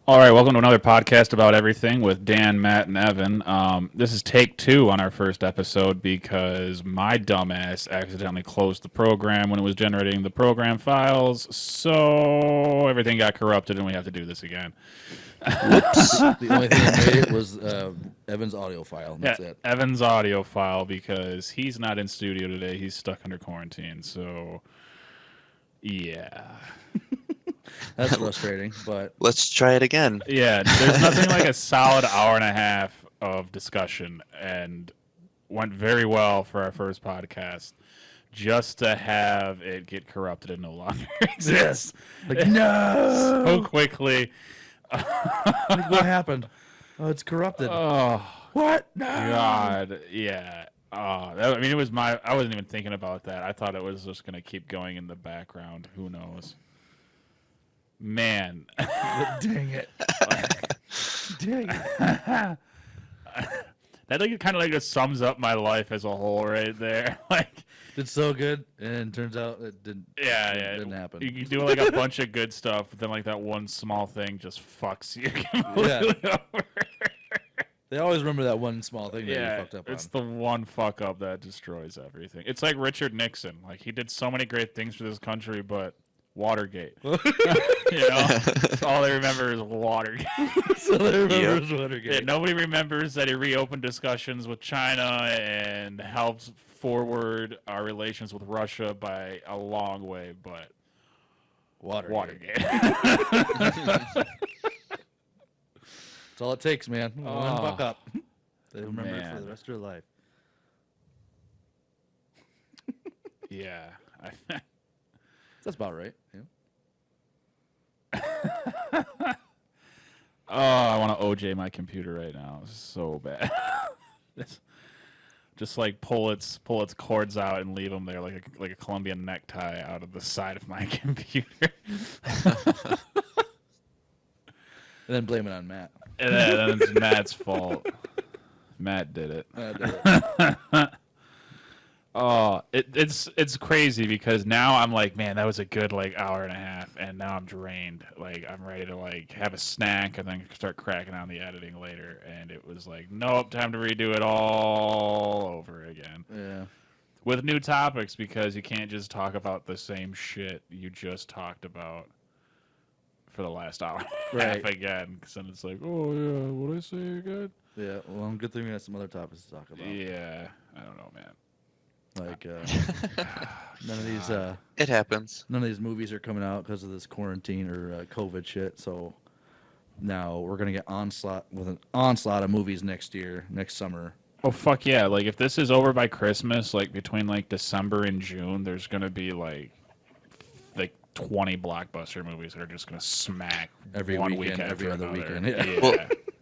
All right, welcome to another podcast about everything with Dan, Matt, and Evan. This is take 2 on our first episode because my dumbass accidentally closed the program when it was generating the program files, so everything got corrupted and we have to do this again. Whoops. The only thing that made it was Evan's audio file. And that's it. Evan's audio file because he's not in studio today. He's stuck under quarantine, so yeah. That's frustrating, but Let's try it again. Yeah, there's nothing like a solid hour and a half of discussion, and went very well for our first podcast. Just to have it get corrupted and no longer exist, like no, so quickly. like, what happened? Oh, it's corrupted. Oh What? No. God, yeah. I mean, it was I wasn't even thinking about that. I thought it was just gonna keep going in the background. Who knows? Man. Dang it. Dang it. That like kind of like just sums up my life as a whole right there. Like It's so good, and turns out it didn't. yeah, It didn't happen. You do like a bunch of good stuff, but then like that one small thing just fucks you completely over. They always remember that one small thing that you Yeah, fucked up it's on. the one fuck up that destroys everything. It's like Richard Nixon. Like he did so many great things for this country, but Watergate. You know, that's all they remember is Watergate. So they remember was Watergate. Yeah, nobody remembers that he reopened discussions with China and helped forward our relations with Russia by a long way, but Watergate. That's all it takes, man. One fuck up. They remember it for the rest of their life. Yeah. That's about right. Yeah. Oh, I want to OJ my computer right now. It's so bad. Just like pull its cords out and leave them there like a Colombian necktie out of the side of my computer. And then blame it on Matt. And then it's Matt's fault. Matt did it. Oh, it's crazy because now I'm like, man, that was a good like hour and a half, and now I'm drained. Like I'm ready to like have a snack and then start cracking on the editing later. And it was like, nope, time to redo it all over again. Yeah. With new topics because you can't just talk about the same shit you just talked about for the last hour and a half again. Because then it's like, oh yeah, what did I say again? Yeah. Well, good thing we have some other topics to talk about. Yeah, I don't know, man. Like none of these It happens. none of these movies are coming out because of this quarantine or COVID shit. So now we're gonna get an onslaught of movies next summer. Oh fuck yeah! Like if this is over by Christmas, like between like December and June, there's gonna be like 20 blockbuster movies that are just gonna smack Every one weekend, week every after other another. weekend. Yeah. Well,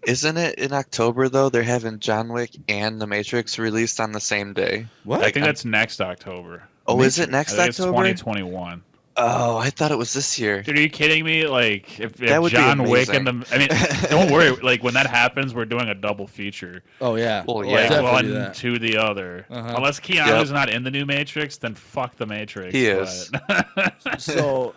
isn't it in October though? They're having John Wick and The Matrix released on the same day. What? I think that's next October. Oh, is it I next think October? it's 2021. Oh, I thought it was this year. Dude, are you kidding me? Like if That would be John Wick and amazing. I mean, don't worry. Like when that happens, we're doing a double feature. Oh yeah. Well, Oh, yeah. definitely Like do one that. to the other. Uh-huh. Unless Keanu's not in the new Matrix, then fuck the Matrix. He is. but- So,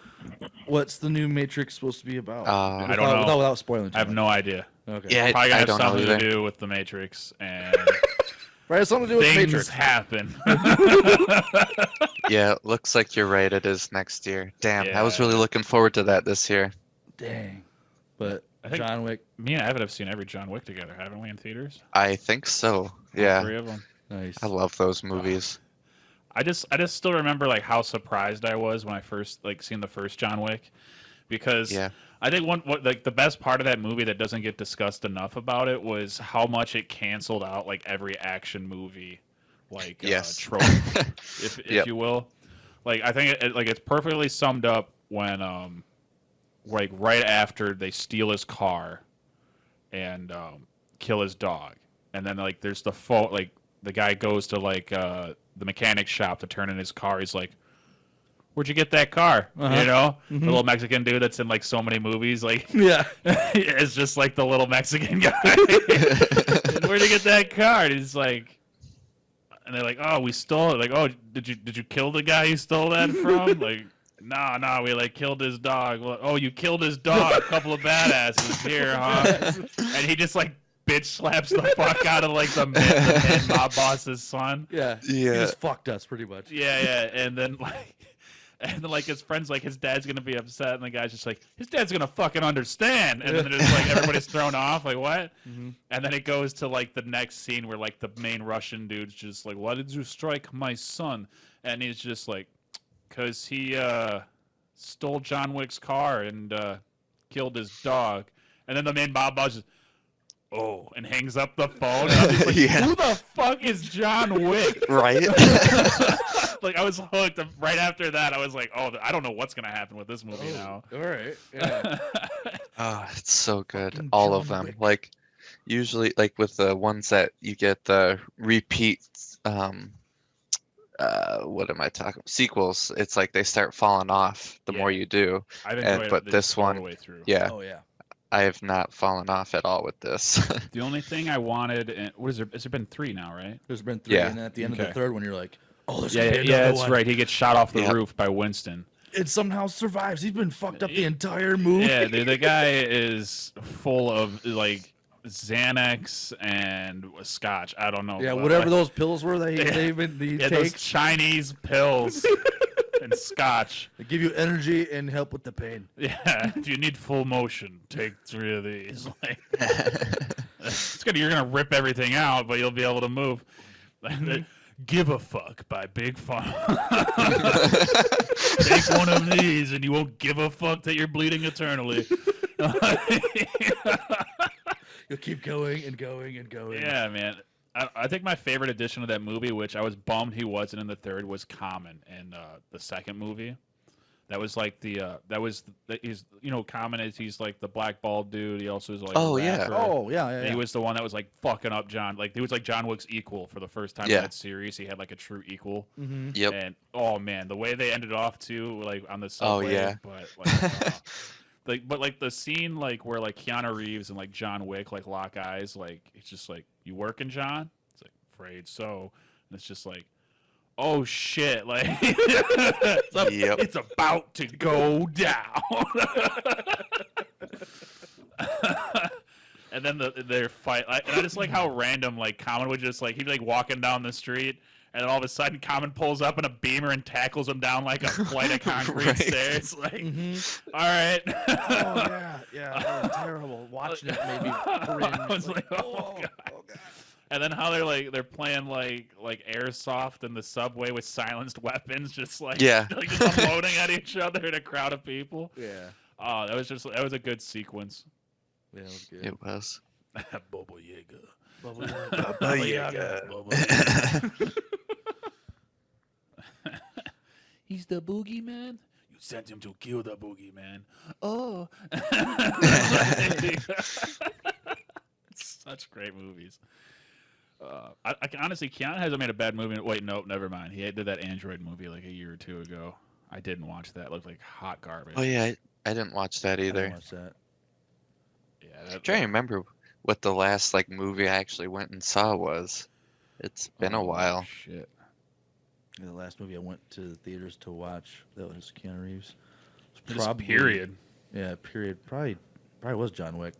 what's the new Matrix supposed to be about? I don't know. Without spoiling. Too I have much. no idea. Okay. Yeah, Probably gonna I have don't know something to either. do with the Matrix and Right. Something to do with things Matrix. happen. Yeah, it looks like you're right. It is next year. Damn, I was Yeah. really looking forward to that this year. Dang. But I think- John Wick. Me and Evan have seen every John Wick together, haven't we, in theaters? I think so. All Yeah, 3 of them. Nice. I love those movies. I just still remember like how surprised I was when I first like seen the first John Wick, because Yeah. I think like the best part of that movie that doesn't get discussed enough about it was how much it canceled out like every action movie, like Yes. trope, if Yep. you will. Like I think it's perfectly summed up when like right after they steal his car and kill his dog, and then like there's like the guy goes to like the mechanic shop to turn in his car. He's like, where'd you get that car? Uh-huh. You know, the little Mexican dude that's in like so many movies, like Yeah. it's just like the little Mexican guy. Where'd you get that car? And he's like, and they're like, oh, we stole it. Like, oh, did you kill the guy you stole that from? Like, No, we like killed his dog. Well, oh, you killed his dog. A couple of badasses here, huh? And he just like bitch slaps the fuck out of like the main mob boss's son. Yeah. He Yeah. just fucked us pretty much. Yeah, and then like his friend's like his dad's gonna be upset, and the guy's just like his dad's gonna fucking understand, and then it's like everybody's thrown off, like what? Mm-hmm. And then it goes to like the next scene where like the main Russian dude's just like, why did you strike my son? And he's just like, cause he stole John Wick's car and killed his dog. And then the main mob boss just, oh, and hangs up the phone. And I'm just like, Yeah. who the fuck is John Wick? Right? Like I was hooked. Right after that, I was like, "Oh, I don't know what's gonna happen with this movie now." All right. Yeah. Oh, it's so good. Fucking All John of them. Wick. Like, usually, like with the ones that you get the repeat, what am I talking? Sequels. It's like they start falling off the more Yeah. you do. I've And- enjoyed but this this all one- the way through. Yeah, Oh yeah. I have not fallen off at all with this. The only thing I wanted, and what is there? Has there been 3 now, right? There's been 3, Yeah. and then at the end of Okay. the third one, you're like, oh, there's Yeah, gonna yeah, be another that's one. right. He gets shot off the Yep. roof by Winston. It somehow survives. He's been fucked up the entire movie. Yeah, the guy is full of like Xanax and scotch. I don't know. Yeah, but, whatever like, those pills were that he yeah, those takes, Chinese pills and scotch. they give you energy and help with the pain. Yeah, if you need full motion, take 3 of these. Like, it's gonna, you're gonna rip everything out, but you'll be able to move. Give a fuck by Big Pharma. Take one of these, and you won't give a fuck that you're bleeding eternally. You'll keep going and going and going. Yeah, man. I think my favorite addition to that movie, which I was bummed he wasn't in the third, was Common in the second movie. That was like he's Common is he's like the black bald dude. He also is like Oh, a yeah. rapper. Oh yeah, yeah. And yeah. he was the one that was like fucking up John. Like he was like John Wick's equal for the first time Yeah. in that series. He had like a true equal. Mm-hmm. Yep. And oh man, the way they ended off too, like on the Oh, subway. yeah. But like the scene like where like Keanu Reeves and like John Wick like lock eyes, like it's just like, you working, John? It's like, afraid so. And it's just like, oh shit, like Yep. it's about to go down. And then their fight, and I just like how random like Common would just like, he'd be like walking down the street, and then all of a sudden Common pulls up in a Beamer and tackles him down like a flight of concrete Right. stairs. Like, Mm-hmm. all right. Oh yeah. That was terrible. Watching it made me cringe. I was like, oh, God. And then how they're playing like airsoft in the subway with silenced weapons, just like, Yeah. like just unloading at each other in a crowd of people. Yeah. Oh, that was a good sequence. Yeah, it was good. It was. Bobo Yaga. Baba Yaga. He's the boogeyman. You sent him to kill the boogeyman. Oh. Such great movies. I can honestly, Keanu hasn't made a bad movie. Wait, nope, never mind. He did that Android movie like a year or 2 ago. I didn't watch that. It looked like hot garbage. Oh yeah, I didn't watch that I didn't either. watch that. Yeah, I'm trying to remember what the last like movie I actually went and saw was. It's been a Oh, while. Shit. Yeah, the last movie I went to the theaters to watch, that was Keanu Reeves. It was Just period. Yeah, period. Probably was John Wick.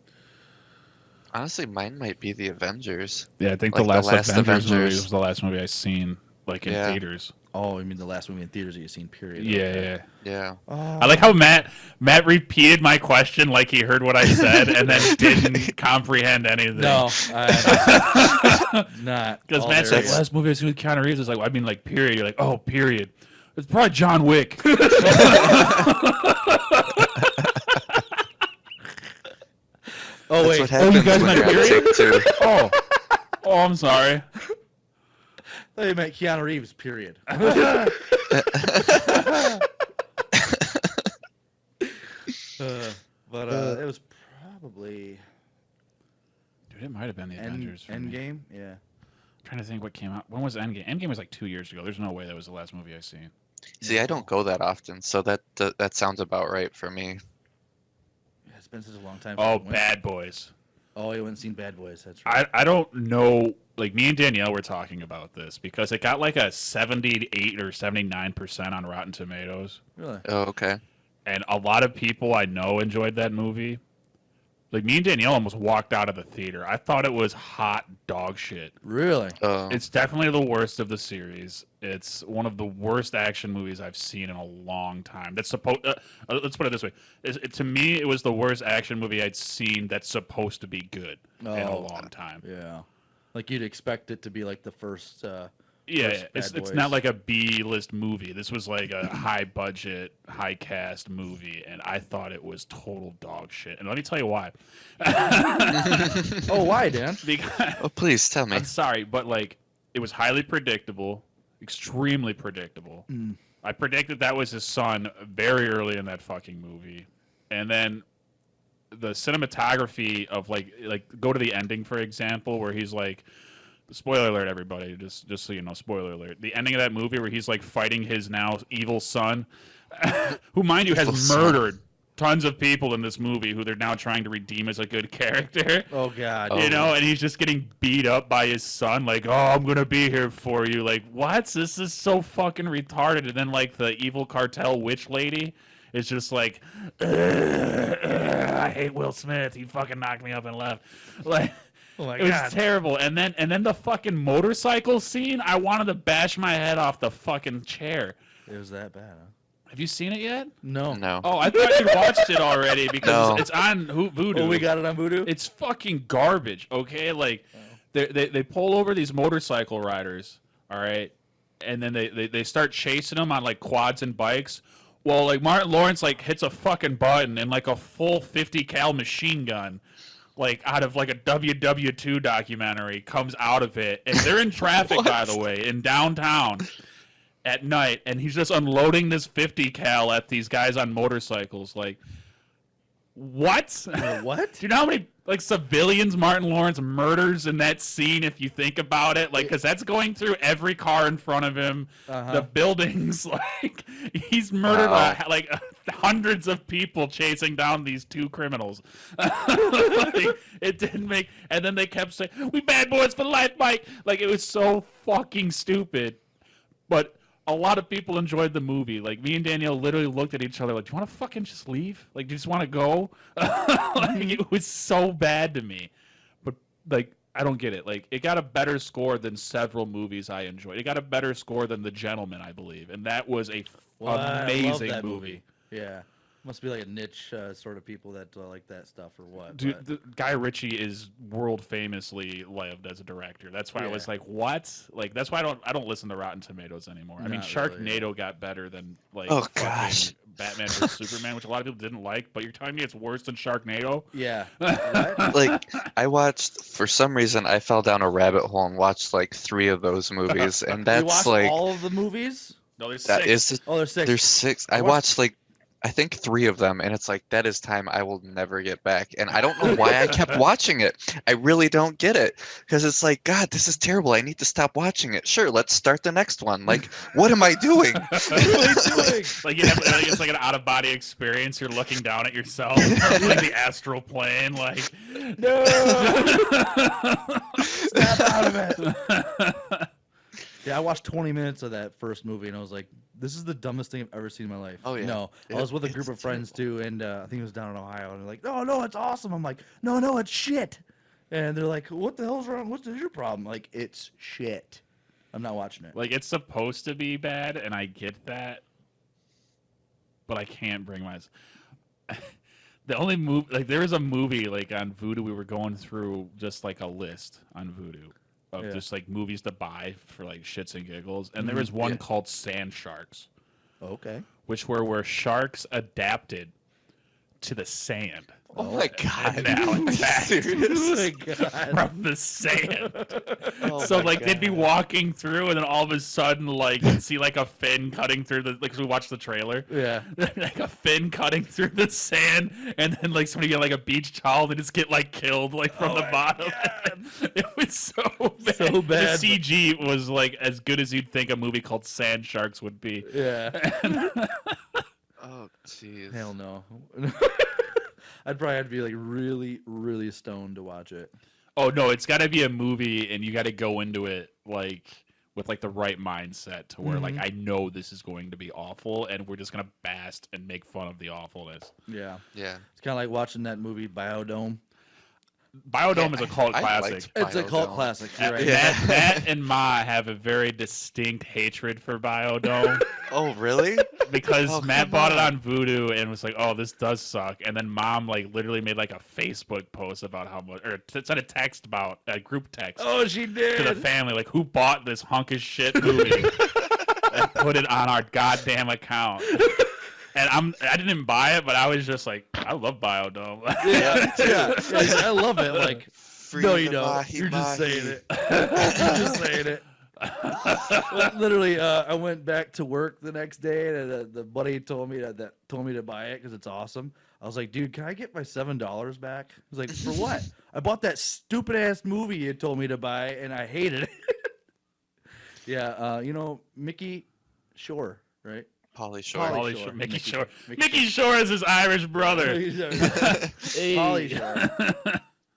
Honestly, mine might be the Avengers. Yeah, I think Like the the last, last Avengers movie Avengers. was the last movie I seen like in Yeah. theaters. Oh, you mean the last movie in theaters that you've seen? Period. Yeah, Okay. yeah. Yeah. Oh, I like how Matt repeated my question like he heard what I said and then didn't comprehend anything. no, not. Because all Matt's there like, is. last movie I seen with Keanu Reeves is like, I mean, like, period. You're like, oh, period. It's probably John Wick. Oh That's wait, what happens you guys when meant you're period? sick too. oh, I'm sorry. I thought you meant Keanu Reeves. Period. But it was probably Dude, it might have been the Avengers. for me. Endgame. Yeah. I'm trying to think what came out. When was Endgame? Endgame was like 2 years ago. There's no way that was the last movie I seen. See, I don't go that often, so that sounds about right for me. Yeah, it's been such a long time. Oh, since I went. Bad Boys. Oh, you haven't seen Bad Boys. That's right. I don't know. Like me and Danielle were talking about this because it got like a 78 or 79% on Rotten Tomatoes, Really? Oh, okay. and a lot of people I know enjoyed that movie. Like me and Danielle almost walked out of the theater. I thought it was hot dog shit. Really? Oh, It's definitely the worst of the series. It's one of the worst action movies I've seen in a long time. That's supposed. Let's put it this way: to me, it was the worst action movie I'd seen that's supposed to be good in a Oh. long time. Yeah. Like you'd expect it to be like the first. Yeah, First it's Bad not Boys. like a B-list movie. This was like a high-budget, high-cast movie, and I thought it was total dog shit. And let me tell you why. Oh, why, Dan? Because oh, please tell me. I'm sorry, but like it was highly predictable, extremely predictable. Mm. I predicted that was his son very early in that fucking movie, and then the cinematography of like go to the ending, for example, where he's like. Spoiler alert, everybody! Just so you know, spoiler alert. The ending of that movie where he's like fighting his now evil son, who, mind you, has Evil son. murdered tons of people in this movie, who they're now trying to redeem as a good character. Oh God. Oh. You know, and he's just getting beat up by his son, like, "Oh, I'm gonna be here for you." Like, what? This is so fucking retarded. And then like the evil cartel witch lady is just like, I hate Will Smith. He fucking knocked me up and left. Like. Oh my It was God. terrible. And then the fucking motorcycle scene, I wanted to bash my head off the fucking chair. It was that bad, huh? Have you seen it yet? No. No. Oh, I thought you'd watched it already because No. it's on Vudu. Oh, we got it on Voodoo? It's fucking garbage, okay? Like, they pull over these motorcycle riders, all right? And then they start chasing them on, like, quads and bikes. Well, like, Martin Lawrence, like, hits a fucking button and, like, a full 50 cal machine gun, like, out of, like, a WW2 documentary comes out of it. And they're in traffic, by the way, in downtown at night. And he's just unloading this 50 cal at these guys on motorcycles. Like, what? What? Do you know how many like civilians Martin Lawrence murders in that scene? If you think about it, like, because that's going through every car in front of him, the buildings. Like, he's murdered Wow. like hundreds of people chasing down these two criminals. Like, it didn't make. And then they kept saying, "We bad boys for life, Mike." Like, it was so fucking stupid, but. A lot of people enjoyed the movie. Like, me and Danielle literally looked at each other like, "Do you want to fucking just leave? Like, do you just want to go?" Like, it was so bad to me. But, like, I don't get it. Like, it got a better score than several movies I enjoyed. It got a better score than The Gentleman, I believe. And that was a Well, I love amazing that movie. Yeah. Must be like a niche sort of people that like that stuff or what. Dude, but- the Guy Ritchie is world famously loved as a director. That's why I was Yeah. like, "What?" Like, that's why I don't listen to Rotten Tomatoes anymore. I mean, Not Sharknado really, got better than like Oh, fucking gosh. Batman vs Superman, which a lot of people didn't like. But you're telling me it's worse than Sharknado? yeah. What? Like, I watched, for some reason, I fell down a rabbit hole and watched like 3 of those movies, and You that's watched like all of the movies? No, there's that 6. is Oh, there's 6. there's 6. I I watched- watched like I think 3 of them, and it's like that is time I will never get back. And I don't know why I kept watching it. I really don't get it, because it's like, God, this is terrible. I need to stop watching it. Sure, let's start the next one. Like, what am I doing? What are you doing? Like, you have, like, it's like an out of body experience. You're looking down at yourself, like the astral plane. Like, No! Snap out of it. Yeah, I watched 20 minutes of that first movie, and I was like, this is the dumbest thing I've ever seen in my life. Oh, yeah. No, I was with a group It's of friends, terrible. too, and I think it was down in Ohio, and they're like, no, it's awesome. I'm like, no, it's shit. And they're like, what the hell's wrong? What's your problem? Like, it's shit. I'm not watching it. like, it's supposed to be bad, and I get that, but I can't bring myself. The only movie, like, there was a movie like on Vudu. We were going through just like a list on Vudu of Yeah. just like movies to buy for like shits and giggles, and there was one Yeah. called Sand Sharks, Okay. which were where sharks adapted to the sand. Oh my God. And now attacked Oh my God. from the sand. Oh So my like they'd be God. walking through, and then all of a sudden, like, you'd see like a fin cutting through the. Like, 'cause we watched the trailer. Yeah. Like a fin cutting through the sand, and then like somebody get like a beach towel, and they just get like killed like from the bottom. It was so bad. So bad. The CG was like as good as you'd think a movie called Sand Sharks would be. Yeah. Oh, jeez. Hell no. I'd probably have to be like really, really stoned to watch it. Oh no, it's got to be a movie, and you got to go into it like with like the right mindset to where like I know this is going to be awful, and we're just gonna bast and make fun of the awfulness. Yeah. Yeah. It's kind of like watching that movie Biodome. Biodome is a cult I classic. liked It's a cult Biodome. classic. You're right. Yeah. Matt and Ma have a very distinct hatred for Biodome Oh, really? because Oh, Matt come bought it on. on Vudu and was like, "Oh, this does suck," and then Mom like literally made like a Facebook post about how much, or sent a text about a group text Oh, she did. to the family like, "Who bought this hunk of shit movie and put it on our goddamn account?" And I didn't buy it, but I was just like, I love Biodome. Yeah, I love it. Like, Free no, you the don't. mahi You're just mahi. saying it. You're just saying it. Literally, I went back to work the next day, and the buddy told me that told me to buy it because it's awesome. I was like, dude, can I get my $7 back? He's like, for what? I bought that stupid ass movie you told me to buy, and I hated it. Yeah, you know Mickey Shore, right? Polly Shore. Polly Shore. Shore. Mickey Mickey- Shore. Mickey Mickey Shore is his Irish brother. Hey. Polly Shore.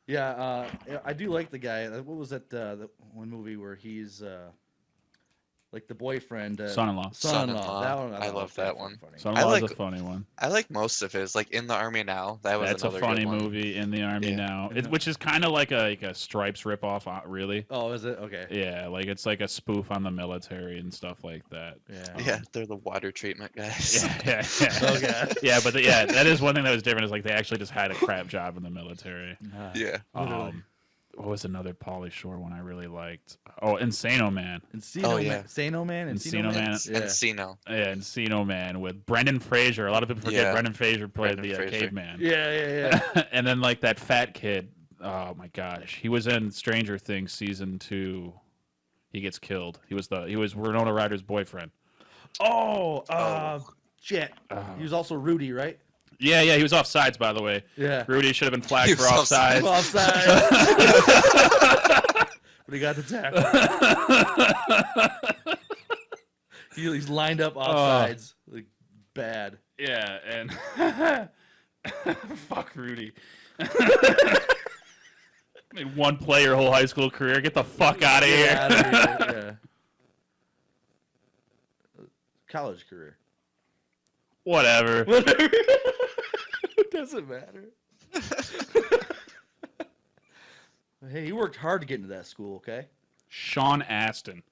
Yeah, I do like the guy. What was that? The one movie where he's like the boyfriend, Son-in-law. Son-in-law. That one, I thought love was that pretty one. funny. Son-in-law is like- a funny one. I like most of his, like In the Army Now. That was That's a another funny good one. movie, In the Army Yeah. Now, which is kind of like a Stripes ripoff, really. Oh, is it? Okay. Yeah, like it's like a spoof on the military and stuff like that. Yeah. Yeah, they're the water treatment guys. Yeah. Okay. Yeah, but yeah, that is one thing that was different. Is like they actually just had a crap job in the military. Yeah. Literally. What was another Pauly Shore one I really liked? Oh, Encino Man. Encino Oh, Man. yeah. Encino Man. Encino Man. Yeah. Encino. Yeah, Encino Man with Brendan Fraser. A lot of people forget Yeah. Brendan Fraser played Brendan the Fraser. caveman. Yeah. And then like that fat kid. Oh my gosh, he was in Stranger Things season 2. He gets killed. He was Winona Ryder's boyfriend. Oh, Oh. shit. He was also Rudy, right? Yeah, he was offsides, by the way. Yeah. Rudy should have been He flagged for was offsides. Offside. But he got the tackle. He's lined up offsides. Like, bad. Yeah, and fuck Rudy. Made one play your whole high school career. Get the fuck out of here. Get outta here, yeah. College career. Whatever. Whatever. It doesn't matter. Hey, he worked hard to get into that school, okay? Sean Astin.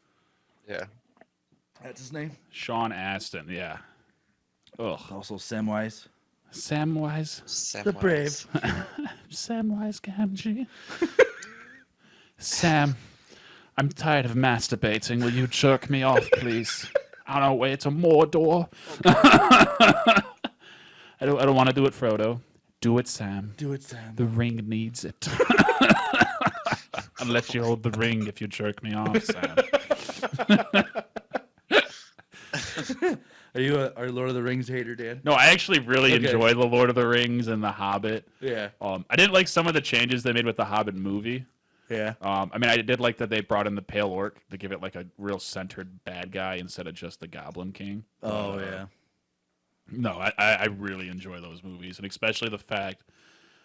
Yeah. That's his name? Sean Astin. Yeah. Ugh. Also Samwise. Samwise. The Brave. Samwise Gamgee. Sam, I'm tired of masturbating. Will you jerk me off, please? On our way to Mordor. I don't want to do it, Frodo. Do it, Sam. Do it, Sam. The ring needs it. I'll let you hold the ring if you jerk me off, Sam. Are you a Lord of the Rings hater, Dan? No, I actually really Okay. enjoy The Lord of the Rings and The Hobbit. Yeah. I didn't like some of the changes they made with The Hobbit movie. Yeah. I mean, I did like that they brought in the Pale Orc to give it like a real centered bad guy instead of just the Goblin King. Oh, yeah. No, I really enjoy those movies, and especially the fact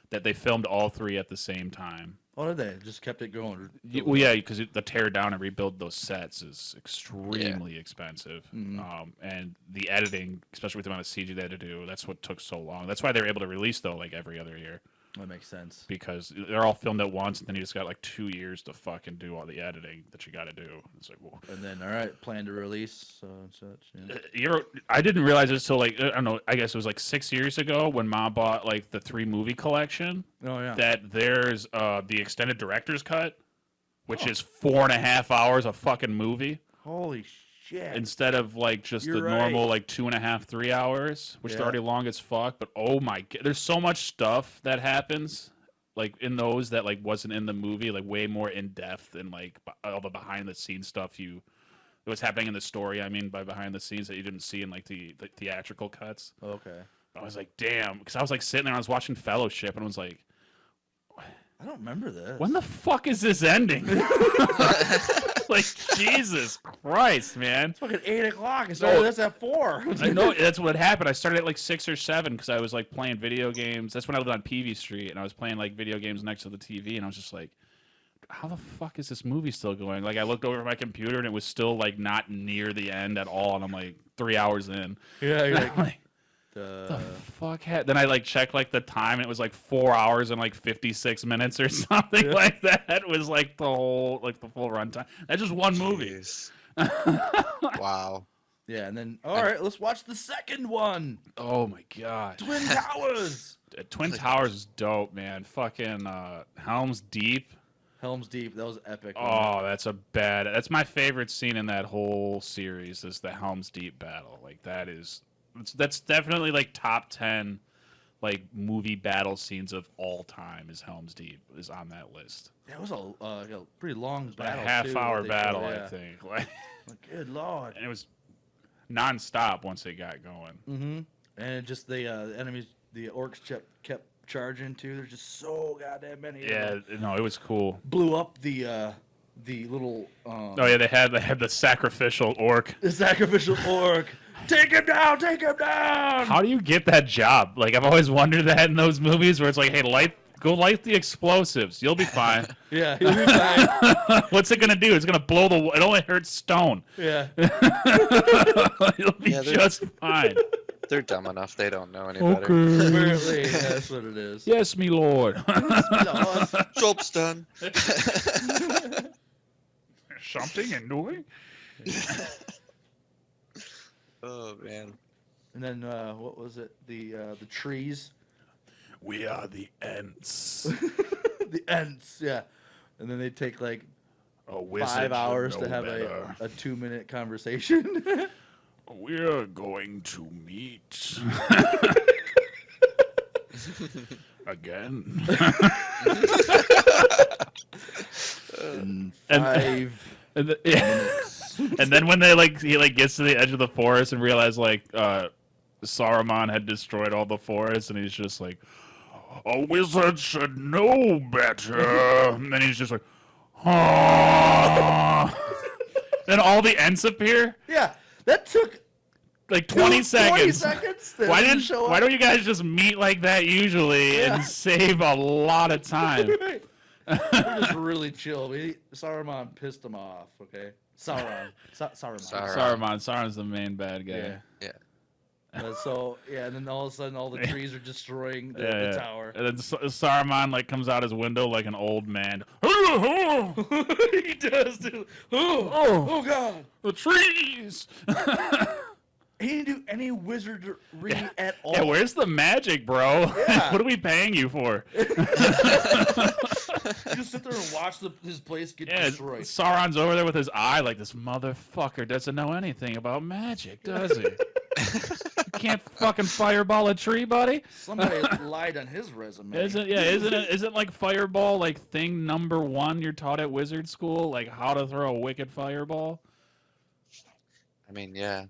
that they filmed all 3 at the same time. Oh, did they? Just kept it going. Well, yeah, because the tear down and rebuild those sets is extremely expensive. And the editing, especially with the amount of CG they had to do, that's what took so long. That's why they were able to release, though, like every other year. That makes sense. Because they're all filmed at once, and then you just got like 2 years to fucking do all the editing that you got to do. It's like, well, And then, all right, plan to release and such. Yeah. I didn't realize this till like I don't know. I guess it was like 6 years ago when Mom bought like the 3 movie collection. Oh, yeah. That there's the extended director's cut, which is 4.5 hours of fucking movie Holy shit. instead of like just You're the normal right. like 2.5, 3 hours, which is Yeah. already long as fuck. But oh my god, there's so much stuff that happens like in those that like wasn't in the movie, like way more in depth and like all the behind the scenes stuff what's happening in the story. I mean, by behind the scenes that you didn't see in like the theatrical cuts. Okay. I was like, damn, because I was like sitting there, I was watching Fellowship, and I was like, I don't remember this. When the fuck is this ending? Like, Jesus Christ, man. It's fucking 8 o'clock. I started this at 4. I know that's what happened. I started at like 6 or 7 because I was like playing video games. That's when I lived on Peavy Street, and I was playing like video games next to the TV, and I was just like, how the fuck is this movie still going? Like, I looked over at my computer, and it was still like not near the end at all, and I'm like 3 hours in. Yeah, you're Like, the fuck then I like checked like the time, and it was like 4 hours and like 56 minutes or something like that. It was like the full runtime. That's just one movie. Jeez. Wow. Yeah, and then all right, let's watch the second one. Oh my god. Twin Towers. Twin Towers is dope, man. Fucking Helm's Deep. Helm's Deep. That was epic. Oh, that's my favorite scene in that whole series is the Helm's Deep battle. Like that's definitely like top 10 like movie battle scenes of all time. Is Helm's Deep is on that list. Yeah, it was a pretty long A battle. half-hour too, battle, yeah. I think. Like, Good lord. and it was non-stop once it got going. Mm-hmm. And just the enemies, the orcs kept charging too. There's just so goddamn many. Yeah, no, it was cool. Blew up the little. Oh yeah, they had the sacrificial orc. The sacrificial orc. Take him down! Take him down! How do you get that job? Like, I've always wondered that in those movies where it's like, hey, go light the explosives. You'll be fine. Yeah, he'll be fine. What's it gonna do? It's gonna blow it only hurts stone. Yeah. You'll be just fine. They're dumb enough. They don't know any better. Apparently, that's what it is. Yes, me lord. Job's done. Something and doing. Oh man. And then what was it? The trees. We are the Ents. The Ents, yeah. And then they take like A wizard 5 hours should to know have better. a 2-minute conversation. We're going to meet again. In And- 5 And, minutes. and then when he gets to the edge of the forest and realizes Saruman had destroyed all the forest, and he's just like, a wizard should know better. And then he's just like, oh. Then all the Ents appear. Yeah, that took Like 20 seconds. 20 seconds. They Why didn't show up. don't you guys just meet like that usually Yeah. and save a lot of time? We're just really chill. Saruman pissed him off. Okay, Sauron. Saruman. Saruman's the main bad guy. Yeah. Yeah. And then all of a sudden, all the trees are destroying the Yeah. tower. And then Saruman comes out his window like an old man. He does, dude. Oh God! The trees. He didn't do any wizardry at all. Yeah, where's the magic, bro? Yeah. What are we paying you for? You just sit there and watch his place get Yeah, destroyed. Sauron's over there with his eye like, this motherfucker doesn't know anything about magic, does he? You can't fucking fireball a tree, buddy. Somebody lied on his resume. Isn't like fireball like thing number 1 you're taught at wizard school, like how to throw a wicked fireball? I mean, yeah.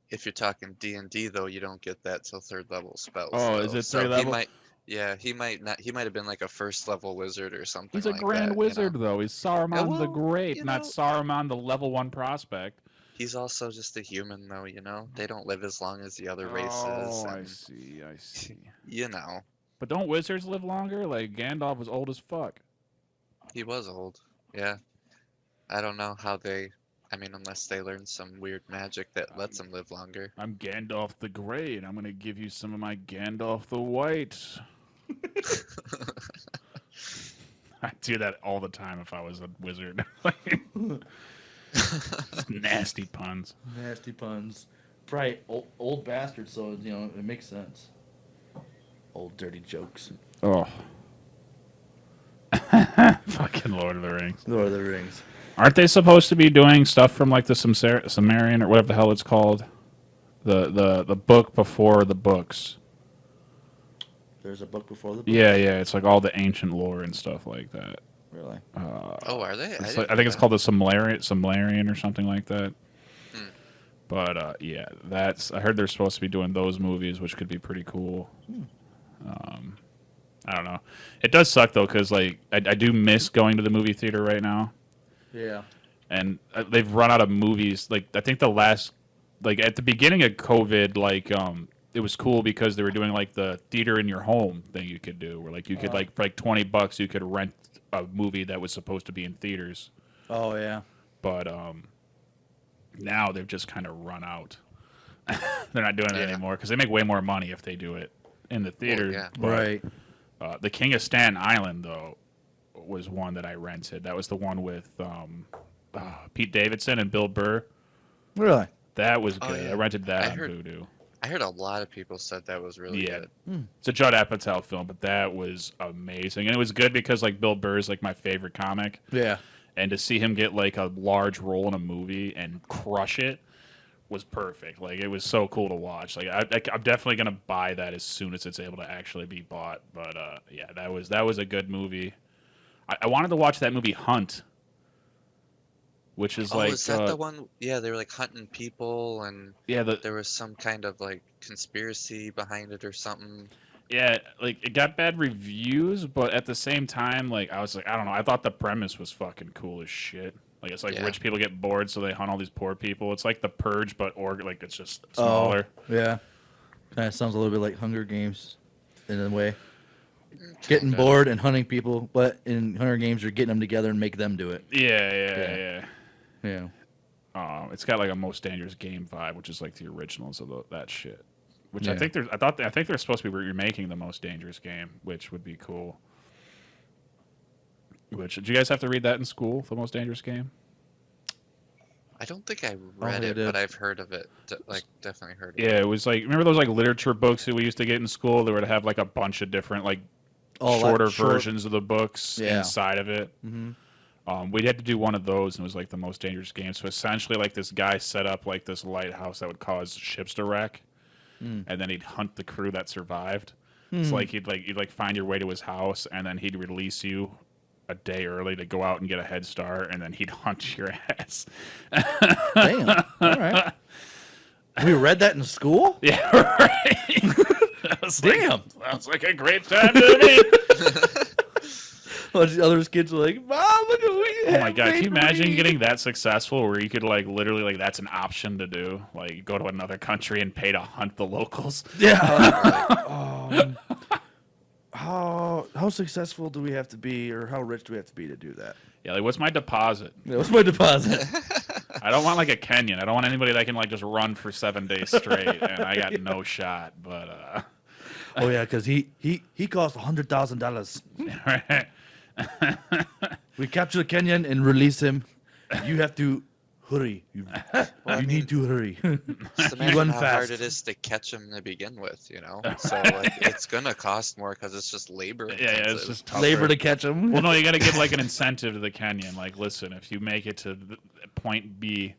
If you're talking D&D though, you don't get that till 3rd level spells. Oh, though. is it So 3rd he level? might, yeah, he might not. He might have been like a 1st level wizard or something. He's a like grand that, wizard You know? though. He's Saruman the well, Great, you not know- Saruman the level 1 prospect. He's also just a human though. You know, they don't live as long as the other races. Oh, I and, see. You know, But don't wizards live longer? Like Gandalf was old as fuck. he was old. Yeah. I don't know how they. I mean, unless they learn some weird magic that lets them live longer. I'm Gandalf the Great. I'm gonna give you some of my Gandalf the White. I'd do that all the time if I was a wizard. Just nasty puns. Nasty puns. Probably old bastard, so it makes sense. Old dirty jokes. Oh. Fucking Lord of the Rings. Lord of the Rings. Aren't they supposed to be doing stuff from like the Sumerian or whatever the hell it's called? The book before the books. There's a book before the book. Yeah, it's like all the ancient lore and stuff like that. Really? Oh, are they? I didn't think know it's that. called the Sumerian or something like that. Hmm. But yeah, I heard they're supposed to be doing those movies, which could be pretty cool. I don't know. It does suck though, because like I do miss going to the movie theater right now, Yeah. and they've run out of movies. Like I think the last, like at the beginning of COVID, like it was cool because they were doing like the theater in your home thing you could do, where like you could like for like $20 you could rent a movie that was supposed to be in theaters. Oh yeah. But now they've just kind of run out. They're not doing it anymore because they make way more money if they do it in the theater. yeah. But, Right. The King of Staten Island though was one that I rented. That was the one with Pete Davidson and Bill Burr. Really? That was Oh, good. yeah. I rented that I on heard- Vudu. I heard a lot of people said that was really Yeah. good. It's a Judd Apatow film, but that was amazing, and it was good because like Bill Burr is like my favorite comic, Yeah. and to see him get like a large role in a movie and crush it was perfect. Like it was so cool to watch. Like I'm definitely gonna buy that as soon as it's able to actually be bought. But yeah, that was a good movie. I wanted to watch that movie Hunt, which is like is that the one? Yeah, they were like hunting people, and yeah there was some kind of like conspiracy behind it or something. yeah, like it got bad reviews, but at the same time, like I was like, I don't know, I thought the premise was fucking cool as shit. Like it's like Yeah. rich people get bored, so they hunt all these poor people. It's like The Purge, but like it's just smaller. Yeah. Kind of sounds a little bit like Hunger Games in a way. Getting Kinda. bored and hunting people, but in Hunger Games, you're getting them together and make them do it. Yeah. Yeah. It's got like a Most Dangerous Game vibe, which is like the originals of that shit. Which Yeah. I think they're supposed to be remaking the Most Dangerous Game, which would be cool. Which did you guys have to read that in school? The Most Dangerous Game? I don't think I I read it, did. but I've heard of it. Like definitely heard of Yeah, it. it was like remember those like literature books that we used to get in school? They would have like a bunch of different like shorter versions of the books inside of it. Mm-hmm. We had to do one of those, and it was like the Most Dangerous Game. So essentially, like this guy set up like this lighthouse that would cause ships to wreck, and then he'd hunt the crew that survived. So like you'd find your way to his house, and then he'd release you a day early to go out and get a head start, and then he'd hunt your ass. Damn. All right. We read that in school? Yeah, right. Damn. Sounds like a great time to me. A bunch of other kids were like, Mom, look at what you Oh have my god, can made you for imagine me." getting that successful where you could like literally like that's an option to do? Like you go to another country and pay to hunt the locals. Yeah. How successful do we have to be, or how rich do we have to be to do that? Yeah, like what's my deposit? Yeah, what's my deposit? I don't want like a Kenyan. I don't want anybody that can like just run for 7 days straight and I got no shot. But Oh yeah, because he cost $100,000. right. We capture the Kenyan and release him. You have to hurry. You I mean, need to hurry. Just imagine run how hard fast. it is to catch them to begin with, you know? So like, it's gonna cost more because it's just labor Yeah, it's intensive. just tougher. Labor to catch him. Well, no, you got to give like an incentive to the Kenyan. Like, listen, if you make it to point B,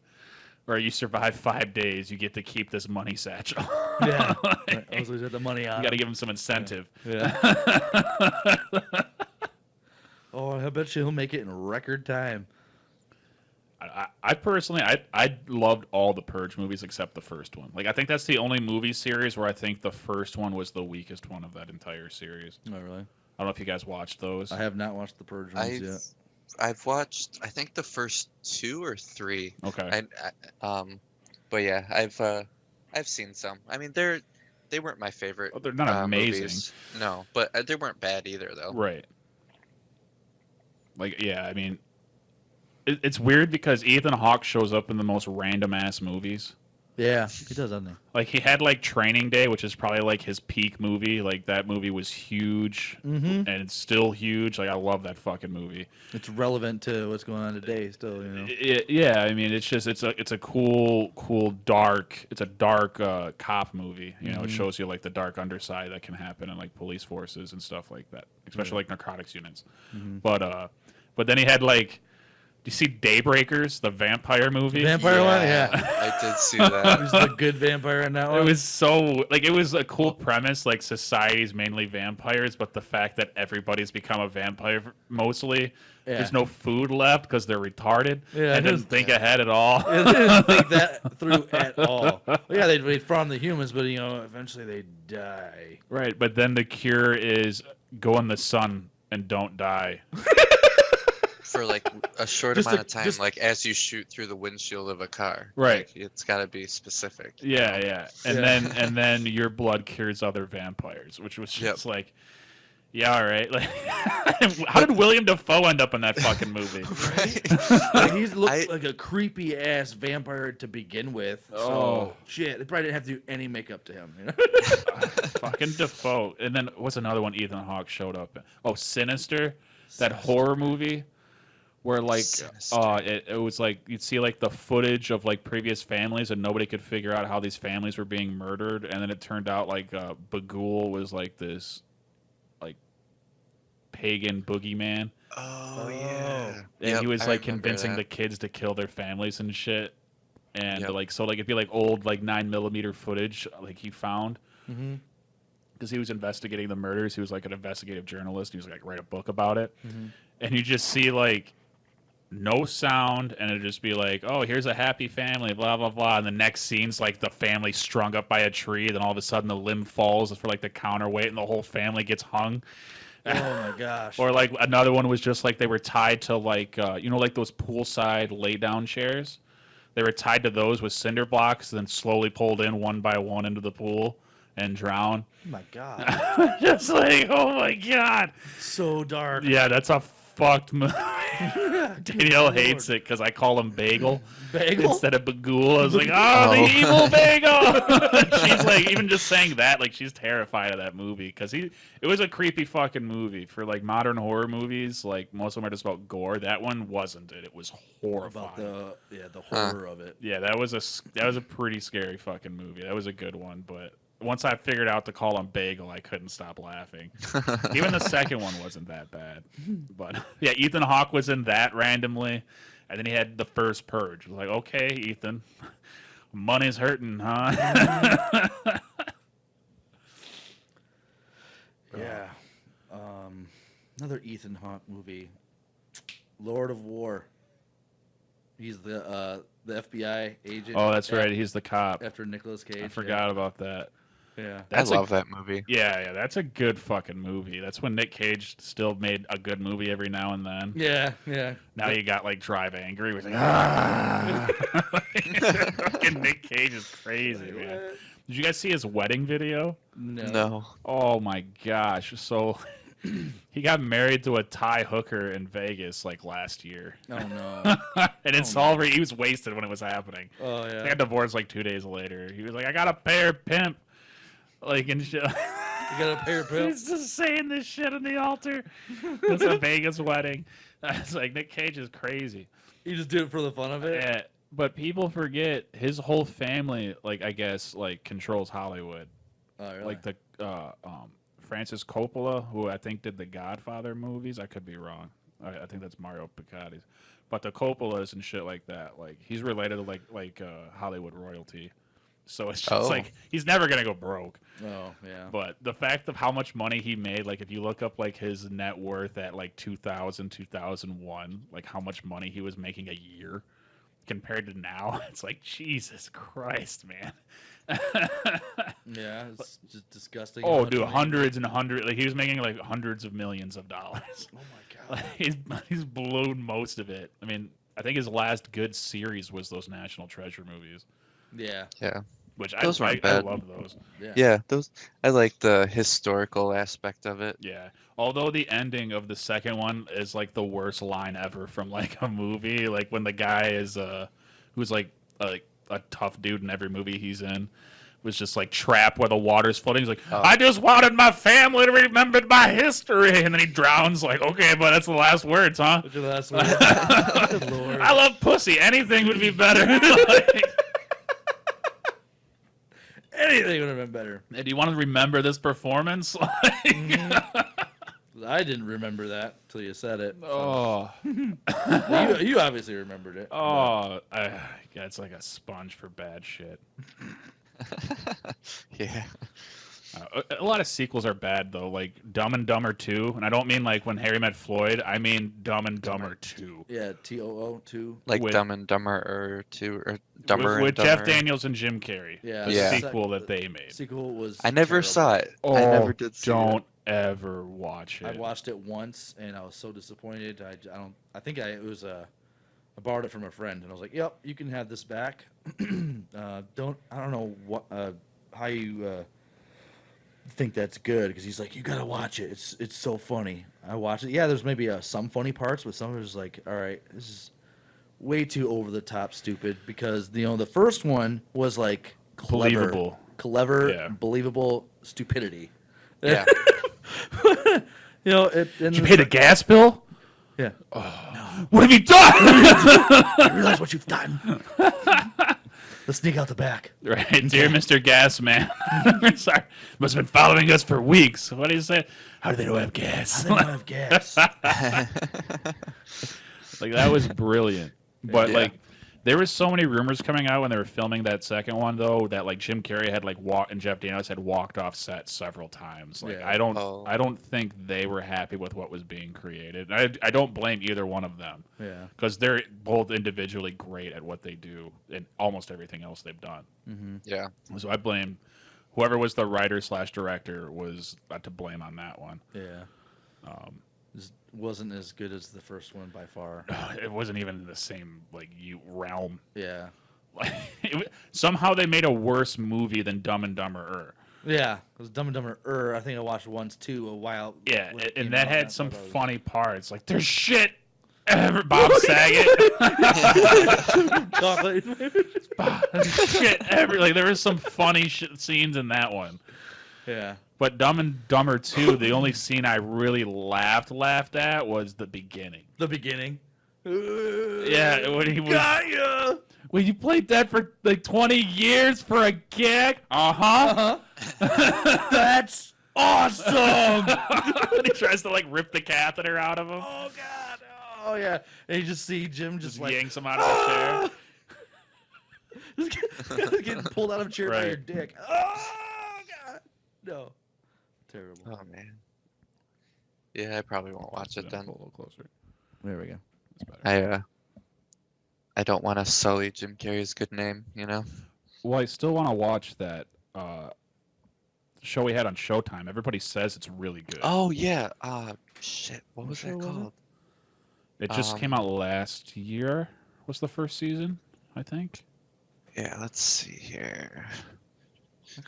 or you survive 5 days, you get to keep this money satchel. Yeah. Right. I was losing the money on. You got to give them some incentive. Yeah. Oh, I bet you he'll make it in record time. I personally, I loved all the Purge movies except the first one. Like, I think that's the only movie series where I think the first one was the weakest one of that entire series. Oh, really? I don't know if you guys watched those. I have not watched the Purge ones yet. I've watched, I think the first 2 or 3. Okay. But yeah, I've seen some. I mean, they weren't my favorite. Oh, they're not amazing. Movies. No, but they weren't bad either, though. Right. Like, yeah, I mean, it's weird because Ethan Hawke shows up in the most random ass movies. Yeah, he does, doesn't he? Like, he had like Training Day, which is probably like his peak movie. Like, that movie was huge, Mm-hmm. and it's still huge. Like, I love that fucking movie. It's relevant to what's going on today, still. You know. Yeah, I mean, it's just it's a cool dark. It's a dark cop movie. You know, it shows you like the dark underside that can happen in like police forces and stuff like that, especially like narcotics units. But then he had like. Do you see Daybreakers, the vampire movie? Vampire one, yeah. I did see that. Who's the good vampire in that one? It was so like it was a cool premise. Like society's mainly vampires, but the fact that everybody's become a vampire mostly. Yeah. There's no food left because they're retarded. Yeah, and it didn't is- think ahead at all. Yeah, they didn't think that through at all. Well, yeah, they farm the humans, but eventually they die. Right, but then the cure is go in the sun and don't die. For like a short Just amount like- of time, just- like as you shoot through the windshield of a car. Right. Like, it's got to be specific. Yeah, yeah. And Yeah. then your blood cures other vampires, which was Yep. just like, yeah, all right. Like, how did William Dafoe end up in that fucking movie? Right. Like, he's looked I- like a creepy ass vampire to begin with. So Oh. shit, they probably didn't have to do any makeup to him. You know? Fucking Dafoe. And then what's another one Ethan Hawke showed up in? Oh, Sinister, that horror movie where like Sinister. it was like you'd see like the footage of like previous families and nobody could figure out how these families were being murdered, and then it turned out like Bagul was like this like pagan boogeyman, Oh yeah. and Yep, he was I like remember convincing that. the kids to kill their families and shit. And Yep. like so like it'd be like old like 9mm footage like he found Mm-hmm. because he was investigating the murders. He was like an investigative journalist. He was like write a book about it. Mm-hmm. And you just see like no sound, and it'd just be like, oh, here's a happy family, blah blah blah. And the next scene's like the family strung up by a tree. Then all of a sudden the limb falls for like the counterweight, and the whole family gets hung. Oh my gosh. Or like another one was just like they were tied to like like those poolside lay down chairs. They were tied to those with cinder blocks, then slowly pulled in one by one into the pool and drown. Oh my god. Just like, oh my god. So dark. Yeah, that's a fucked movie. Danielle Lord. hates it because I call him Bagel Bagel? instead of Bagul. I was like, oh, the Oh. evil Bagel. She's like, even just saying that, like, she's terrified of that movie because it was a creepy fucking movie. For like modern horror movies, like most of them are just about gore. That one wasn't it. It was horrifying. About the horror of it. Yeah, that was a pretty scary fucking movie. That was a good one, but once I figured out to call him Bagel, I couldn't stop laughing. Even the second one wasn't that bad. But yeah, Ethan Hawke was in that randomly, and then he had the first Purge. I was like, okay, Ethan, money's hurting, huh? Yeah. Another Ethan Hawke movie. Lord of War. He's the FBI agent. Oh, that's right. He's the cop. After Nicolas Cage. I forgot about that. Yeah. That's I love that movie. Yeah, that's a good fucking movie. That's when Nick Cage still made a good movie every now and then. Yeah. Yeah. Now you got like Drive Angry, where it's like, ah. Fucking Nick Cage is crazy, man. Did you guys see his wedding video? No. Oh my gosh! So he got married to a Thai hooker in Vegas like last year, Oh no. and it's Oh, all he was wasted when it was happening. Oh They yeah. got divorced like 2 days later. He was like, "I got to pay her pimp," like and shit. You gotta pay your bill. He's just saying this shit on the altar. It's a Vegas wedding. It's like Nick Cage is crazy. You just do it for the fun of it. Yeah, but people forget his whole family, like I guess, like controls Hollywood. Oh, really? Like the Francis Coppola, who I think did the Godfather movies. I could be wrong. I think that's Mario Piccati's. But the Coppolas and shit like that, like he's related to like Hollywood royalty. So it's just like he's never gonna go broke. Oh yeah. But the fact of how much money he made, like if you look up like his net worth at like 2000, 2001, like how much money he was making a year compared to now, it's like Jesus Christ, man. Yeah, it's just disgusting. how Oh, much dude, money- hundreds and hundreds. Like he was making like hundreds of millions of dollars. Oh my god. Like, he's blown most of it. I mean, I think his last good series was those National Treasure movies, Yeah. Yeah. which Those I weren't bad. love those. Yeah. Yeah, those I like the historical aspect of it. Yeah. Although the ending of the second one is like the worst line ever from like a movie, like when the guy is who's like a tough dude in every movie he's in was just like trapped where the water's flooding. He's like, I just wanted my family to remember my history, and then he drowns. Like, okay, but that's the last words, huh? Which is the last one. Good Lord. I love pussy. Anything would be better. Like, Anything would have been better. hey, do you want to remember this performance? Like, I didn't remember that till you said it. oh. You obviously remembered it. Oh, yeah, it's like a sponge for bad shit. Yeah. A lot of sequels are bad though, like Dumb and Dumber 2, and I don't mean like When Harry Met Floyd. I mean Dumb and Dumber 2 Yeah, TOO too. Like With- Dumb and Dumber or Two or Dumber with and Jeff Dumber. Daniels and Jim Carey. Yeah. The Yeah. sequel that they made. Sequel was. I never terrible. saw it. Oh, I never did see don't it. ever watch it. I watched it once and I was so disappointed. I think I borrowed it from a friend and I was like, "Yep, you can have this back." I don't know what how you think that's good because he's like, "You gotta watch it. It's so funny." I watched it. Yeah, there's maybe some funny parts, but some of it's like, "All right, this is way too over the top stupid." Because the first one was like Believable. clever, Yeah. believable stupidity. Yeah. Did you pay the gas bill? Yeah. What have you done? I realize what you've done. Let's sneak out the back. Right, dear Mr. Gas Man. Sorry, must have been following us for weeks. What do you say? How do they know I have gas? They don't have gas. Like that was brilliant. But Yeah. like there was so many rumors coming out when they were filming that second one though that like Jim Carrey had like and Jeff Daniels had walked off set several times. Like Yeah. I don't Oh. I don't think they were happy with what was being created. I don't blame either one of them Yeah. because they're both individually great at what they do in almost everything else they've done. Mm-hmm. Yeah. So I blame whoever was the writer/director was to blame on that one. Yeah. Um, This wasn't as good as the first one by far. it wasn't even in the same like realm. Yeah. Like somehow they made a worse movie than Dumb and Dumber. Yeah. It was Dumb and Dumber. I think I watched once too a while. Yeah, when it and came that out, had I some thought that was- funny parts. Like there's shit. Bob Saget. Shit. Like there was some funny scenes in that one. Yeah. But Dumb and Dumber 2, the only scene I really laughed at was the beginning. The beginning. Yeah, when he was. Got ya! Well, you played that for like 20 years for a gag? Uh-huh. That's awesome! And he tries to like rip the catheter out of him. Oh god! Oh yeah! And you just see Jim just like yanks him out of the chair. just getting pulled out of a chair by Right. your dick. Oh god! No, terrible. Oh man. Yeah, I probably won't watch it then. Pull a little closer. There we go. That's better. I don't want to sully Jim Carrey's good name, you know. Well, I still want to watch that show we had on Showtime. Everybody says it's really good. Oh yeah. Shit. What was show that was it? called? It just came out last year. Was the first season, I think. Yeah, let's see here.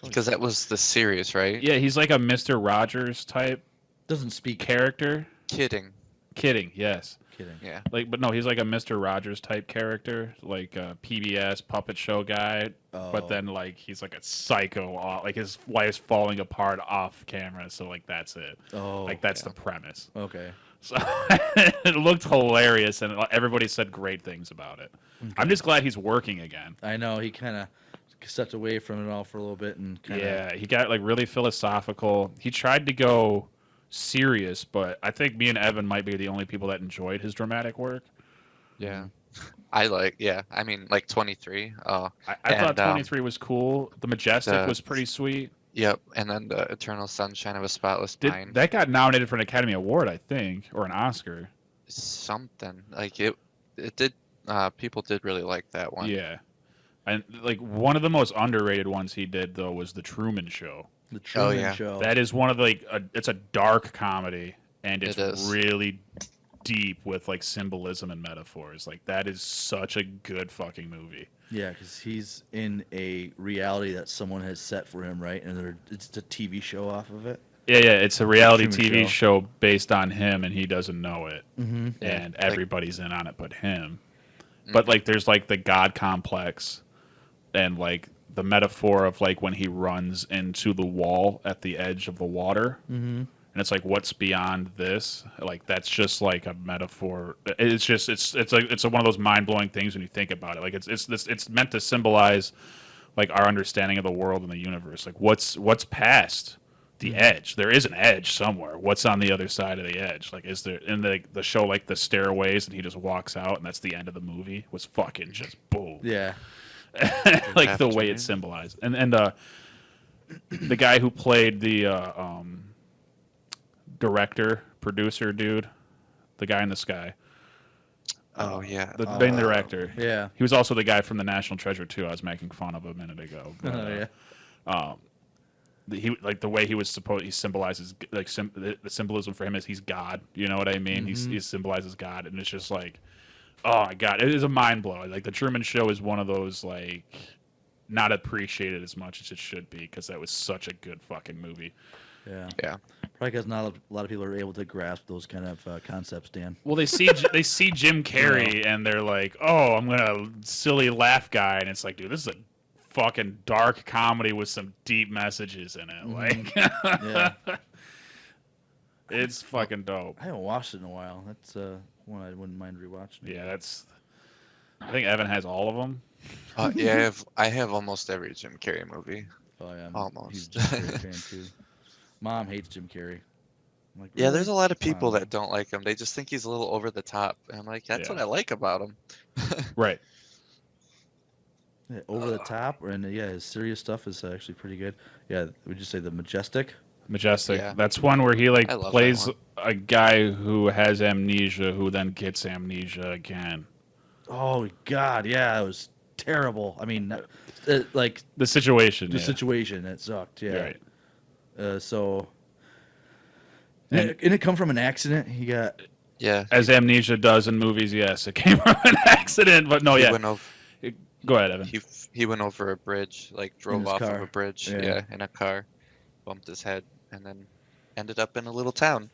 Because that was the series, right? Yeah, he's like a Mr. Rogers type Doesn't speak. character. Kidding. Kidding, yes. Kidding. Yeah. Like, but no, he's like a Mr. Rogers type character, like a PBS puppet show guy. Oh. But then, like, he's like a psycho. Like his wife's falling apart off camera, so like that's it. Oh. Like that's yeah. the premise. Okay. So it looked hilarious, and everybody said great things about it. I'm just glad he's working again. I know he kind of stepped away from it all for a little bit and kind of. Yeah, he got like really philosophical. He tried to go serious, but I think me and Evan might be the only people that enjoyed his dramatic work. Yeah. I mean, like 23. Oh, I thought And, 23 was cool. The Majestic the- was pretty sweet. yep. And then the Eternal Sunshine of a Spotless Mind. That got nominated for an Academy Award, I think, or an Oscar. Something like it did. People did really like that one. Yeah. And like one of the most underrated ones he did though was The Truman Show. The Truman yeah. Show. That is one of the it's a dark comedy and it's It is. really deep with like symbolism and metaphors. Like that is such a good fucking movie. Yeah, because he's in a reality that someone has set for him, right? And it's a TV show off of it. Yeah, it's a reality Truman TV Show. show based on him and he doesn't know it. Mm-hmm. And everybody's in on it but him. But like there's like the God complex and like the metaphor of like when he runs into the wall at the edge of the water. Mm-hmm. And it's like what's beyond this? Like that's just like a metaphor. It's one of those mind-blowing things when you think about it. Like it's meant to symbolize like our understanding of the world and the universe. Like what's past the edge? There is an edge somewhere. What's on the other side of the edge? Like is there in the show like the stairways and he just walks out and that's the end of the movie? Was fucking just boom. Yeah. Like the way it's symbolized. And the guy who played the director, producer dude, the guy in the sky. Oh yeah. The main director. Yeah. He was also the guy from the National Treasure too. I was making fun of a minute ago. But, Oh, yeah. he like the way he symbolizes like the symbolism for him is he's God. You know what I mean? He symbolizes God, and it's just like, oh my God, it is a mind blow. Like the Truman Show is one of those like not appreciated as much as it should be because that was such a good fucking movie. Yeah. Yeah. Probably because not a lot of people are able to grasp those kind of concepts, Dan. Well, they see Jim Carrey and they're like, oh, I'm gonna silly laugh guy, and it's like, dude, this is a fucking dark comedy with some deep messages in it. Like, Yeah. it's fucking dope. I haven't watched it in a while. That's one I wouldn't mind rewatching. Yeah, I think Evan has all of them. Yeah, I have almost every Jim Carrey movie. Oh yeah, Almost. He's a Jim Carrey fan too. Mom hates Jim Carrey. I'm like, Yeah, really? there's a lot of Come on, people Mom. that don't like him. They just think he's a little over the top. And I'm like, that's Yeah. what I like about him. Right. Yeah, over the top, and yeah, his serious stuff is actually pretty good. Yeah, would you say the Majestic? Majestic. Yeah. That's one where he like I love that plays one. a guy who has amnesia who then gets amnesia again. Oh God, yeah, it was terrible. I mean, like The situation. the yeah. situation, it sucked. Yeah. Right. So, And- and it come from an accident. He got Yeah. As amnesia does in movies, yes, it came from an accident, but no, he yeah. went over, Go ahead, Evan. he went over a bridge, like drove his off of car. a bridge. Yeah. Yeah, in a car, bumped his head, and then ended up in a little town.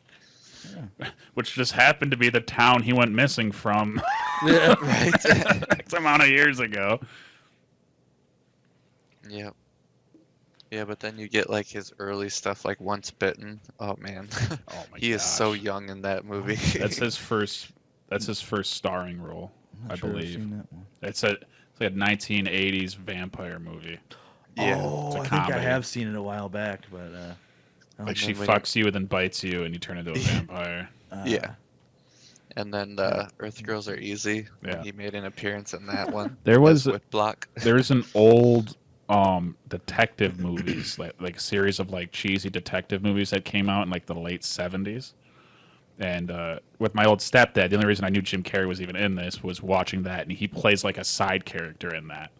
Which just happened to be the town he went missing from yeah. Right. X amount of years ago. Yep. Yeah, but then you get like his early stuff, like Once Bitten. Oh man, Oh my he is so gosh. young in that movie. That's his first. That's his first starring role, I'm not I sure I've believe. seen that one. It's like a 1980s vampire movie. Yeah. Oh, it's a I think I comedy. have seen it a while back, but I don't Like And she then when fucks you and then bites you, and you turn into a vampire. Yeah. And then Earth Girls Are Easy. When Yeah. he made an appearance in that one. There was as Whitlock. there's an old detective movies like series of like cheesy detective movies that came out in like the late 70s. And with my old stepdad, the only reason I knew Jim Carrey was even in this was watching that, and he plays like a side character in that.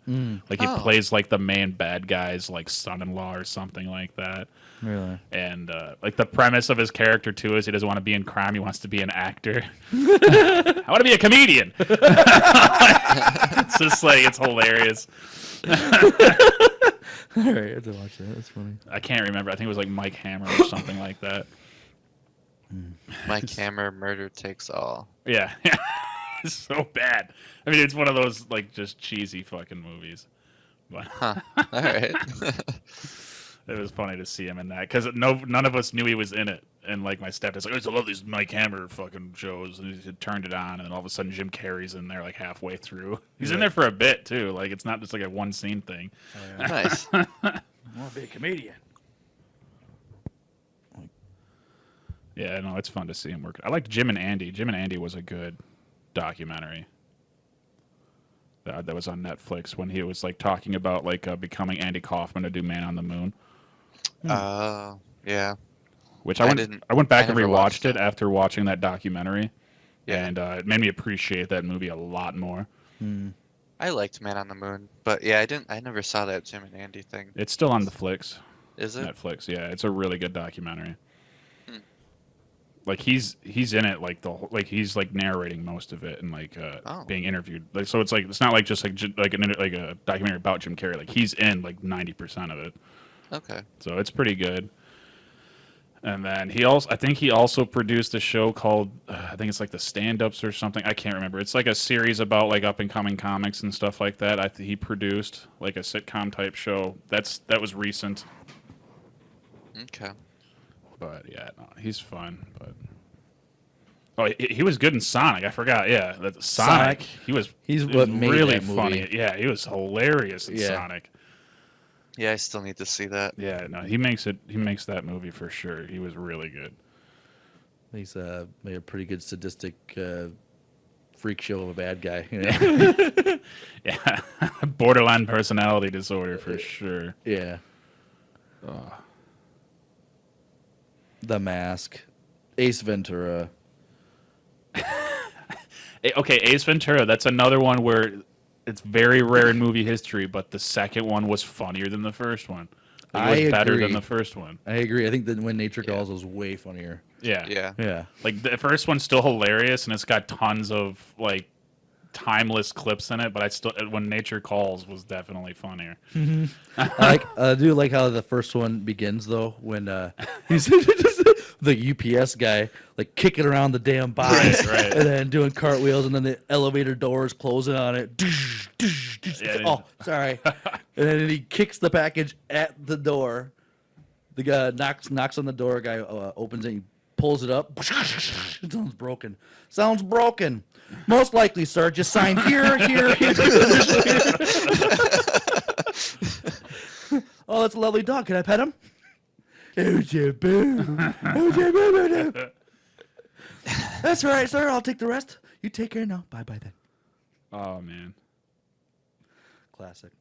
Like he Oh. plays like the main bad guy's like son-in-law or something like that. Really. And like the premise of his character too is he doesn't want to be in crime; he wants to be an actor. I want to be a comedian. It's just like it's hilarious. All right, I have to watch that. That's funny. I can't remember. I think it was like Mike Hammer or something like that. Mike Hammer, Murder Takes All. Yeah, it's so bad. I mean, it's one of those like just cheesy fucking movies. But Huh. All right. it was funny to see him in that because none of us knew he was in it. And like my stepdad's like, I used to love these Mike Hammer fucking shows. And he turned it on, and then all of a sudden Jim Carrey's in there like halfway through. He's in there for a bit too. Like it's not just like a one scene thing. Nice. I want to be a comedian. Yeah, no, it's fun to see him work. I liked Jim and Andy. Jim and Andy was a good documentary. That was on Netflix when he was like talking about like becoming Andy Kaufman to do Man on the Moon. Yeah. Which I I didn't- went back I and never watched rewatched it that. after watching that documentary, Yeah. and it made me appreciate that movie a lot more. I liked Man on the Moon, but yeah, I never saw that Jim and Andy thing. It's still on the Flicks, Is it? Netflix. Yeah, it's a really good documentary. Hmm. Like he's in it like he's like narrating most of it and like Oh. being interviewed. Like so it's like it's not like just like like a documentary about Jim Carrey. Like he's in like 90% of it. Okay. So it's pretty good. And then I think he also produced a show called, I think it's like the Stand-Ups or something. I can't remember. It's like a series about like up and coming comics and stuff like that. He produced like a sitcom type show. That was recent. Okay. But yeah, no, he's fun. But he was good in Sonic. I forgot. Yeah, that Sonic. He's he was what made really that movie. funny. Yeah, he was hilarious in Yeah. Sonic. Yeah, I still need to see that. Yeah, no, he makes that movie for sure. He was really good. He's made a pretty good sadistic freak show of a bad guy. You know? Yeah, borderline personality disorder for sure. Yeah. The Mask, Ace Ventura. Okay, Ace Ventura. That's another one where it's very rare in movie history, but the second one was funnier than the first one. Like, it was better than agree. the first one. I agree. I think that When Nature Calls was way funnier. Yeah. Yeah. Yeah. Like the first one's still hilarious, and it's got tons of like timeless clips in it. But I still, When Nature Calls was definitely funnier. I do like how the first one begins though, when he's just the UPS guy like kicking around the damn box, Right. and then doing cartwheels, and then the elevator doors closing on it. Yeah, Oh, sorry. And then he kicks the package at the door. The guy knocks on the door. Guy opens it. He pulls it up. It sounds broken. Sounds broken. Most likely, sir. Just sign here. Oh, that's a lovely dog. Can I pet him? OJ Boo. OJ Boo. That's all right, sir. I'll take the rest. You take care now. Bye then. Oh man. Classic.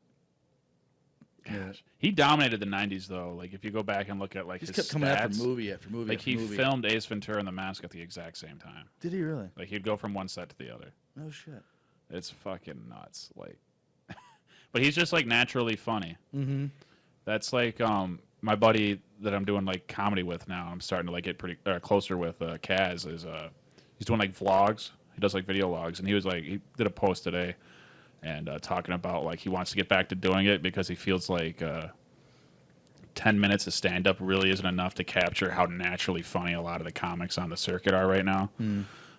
Gosh. He dominated the '90s though. Like if you go back and look at like He his just kept coming out stats, for movie after movie. like after he movie. filmed Ace Ventura and The Mask at the exact same time. Did he really? Like he'd go from one set to the other. Oh shit. It's fucking nuts. Like, but he's just like naturally funny. Mm-hmm. That's like my buddy that I'm doing like comedy with now. I'm starting to like get pretty closer with Kaz. Is he's doing like vlogs. He does like video logs, and he did a post today, and talking about like he wants to get back to doing it because he feels like 10 minutes of stand up really isn't enough to capture how naturally funny a lot of the comics on the circuit are right now.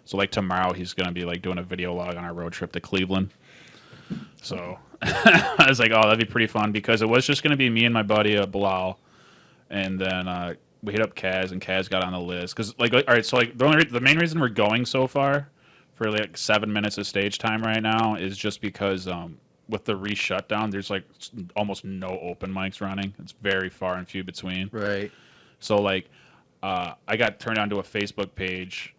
So like tomorrow he's gonna be like doing a video log on our road trip to Cleveland. So I was like, oh, that'd be pretty fun because it was just gonna be me and my buddy Bilal, and then we hit up Kaz, and Kaz got on the list because like all right, so like the main reason we're going so far for like 7 minutes of stage time right now is just because with the re-shutdown, there's like almost no open mics running. It's very far and few between. Right. So like I got turned onto a Facebook page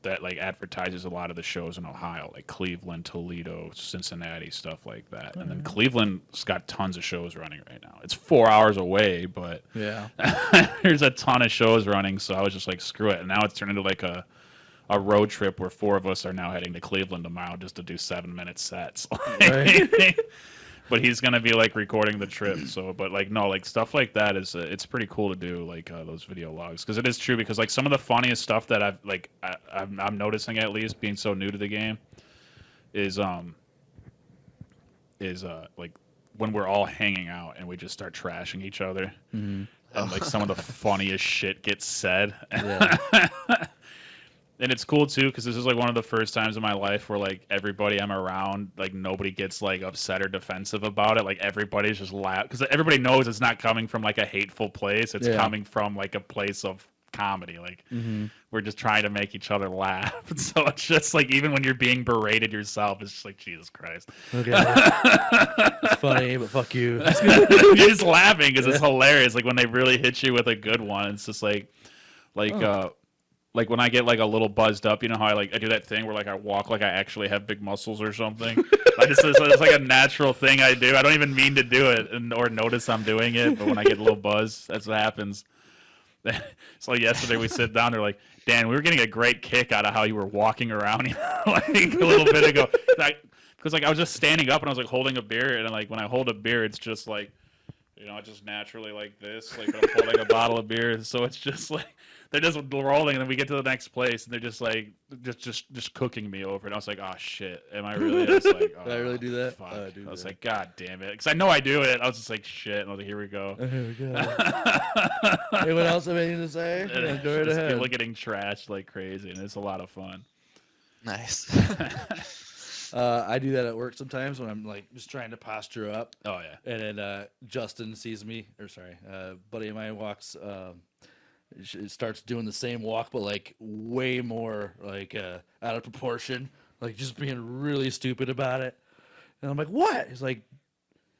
that like advertises a lot of the shows in Ohio, like Cleveland, Toledo, Cincinnati, stuff like that. And then Cleveland's got tons of shows running right now. It's 4 hours away, but Yeah. there's a ton of shows running. So I was just like, screw it. And now it's turned into like a road trip where 4 of us are now heading to Cleveland tomorrow just to do 7-minute sets. Right. But he's gonna be like recording the trip. So, but like no, like stuff like that is it's pretty cool to do, like those video logs, because it is true. Because like some of the funniest stuff that I'm noticing, at least being so new to the game, is like when we're all hanging out and we just start trashing each other, and like some of the funniest shit gets said. Yeah. And it's cool too because this is like one of the first times in my life where like everybody I'm around, like nobody gets like upset or defensive about it. Like everybody's just laugh because everybody knows it's not coming from like a hateful place. It's coming from like a place of comedy. Like we're just trying to make each other laugh. So it's just like even when you're being berated yourself, it's just like Jesus Christ. Okay. It's funny, but fuck you. You're just laughing because it's hilarious. Like when they really hit you with a good one, it's just like when I get like a little buzzed up, you know how I do that thing where like I walk like I actually have big muscles or something. It's like a natural thing I do. I don't even mean to do it or notice I'm doing it, but when I get a little buzz, that's what happens. So yesterday we sit down, they're like, Dan, we were getting a great kick out of how you were walking around like a little bit ago. Because like I was just standing up and I was like holding a beer, and like when I hold a beer, it's just like, you know, just naturally like this, like I'm holding a bottle of beer. So it's just like they're just rolling, and then we get to the next place, and they're just like just cooking me over. And I was like, oh shit, am I really? I was like, oh, Did I really do that? fuck. Oh, I do I was that. like, god damn it, because I know I do it. I was just like, shit. And I was like, here we go. Here we go. Anyone else have anything to say? And Yeah, it's go right just ahead. people getting trashed like crazy, and it's a lot of fun. Nice. I do that at work sometimes when I'm like just trying to posture up. Oh yeah. And then Justin sees me, or sorry, buddy of mine walks, starts doing the same walk, but like way more like out of proportion, like just being really stupid about it. And I'm like, what? He's like,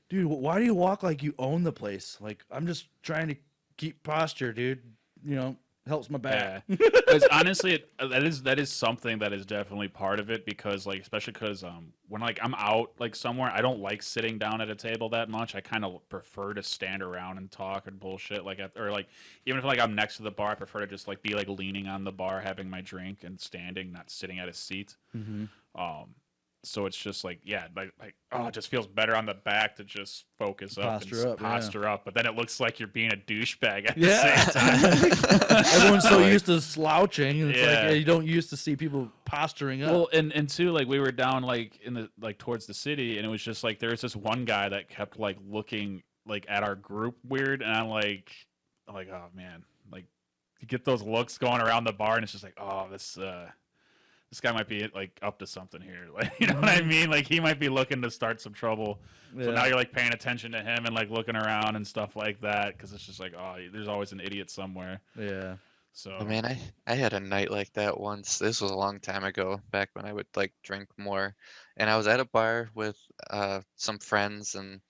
dude, why do you walk like you own the place? Like, I'm just trying to keep posture, dude. You know, helps my back. Yeah, because honestly, that is something that is definitely part of it. Because like, especially because when like I'm out like somewhere, I don't like sitting down at a table that much. I kind of prefer to stand around and talk and bullshit. Like, or like even if like I'm next to the bar, I prefer to just like be like leaning on the bar, having my drink and standing, not sitting at a seat. so it's just like, yeah, like oh, it just feels better on the back to just focus up and posture up. But then it looks like you're being a douchebag at the same time. Everyone's so used to slouching, and it's like Yeah. you don't used to see people posturing up. Well, and too, like we were down like in the like towards the city, and it was just like there was this one guy that kept like looking like at our group weird, and I'm like oh man, like you get those looks going around the bar, and it's just like, oh, this guy might be like up to something here. Like, you know what I mean? Like he might be looking to start some trouble. So now you're like paying attention to him and like looking around and stuff like that, because it's just like, oh, there's always an idiot somewhere. Yeah. So Oh, man, I had a night like that once. This was a long time ago, back when I would like drink more. And I was at a bar with some friends and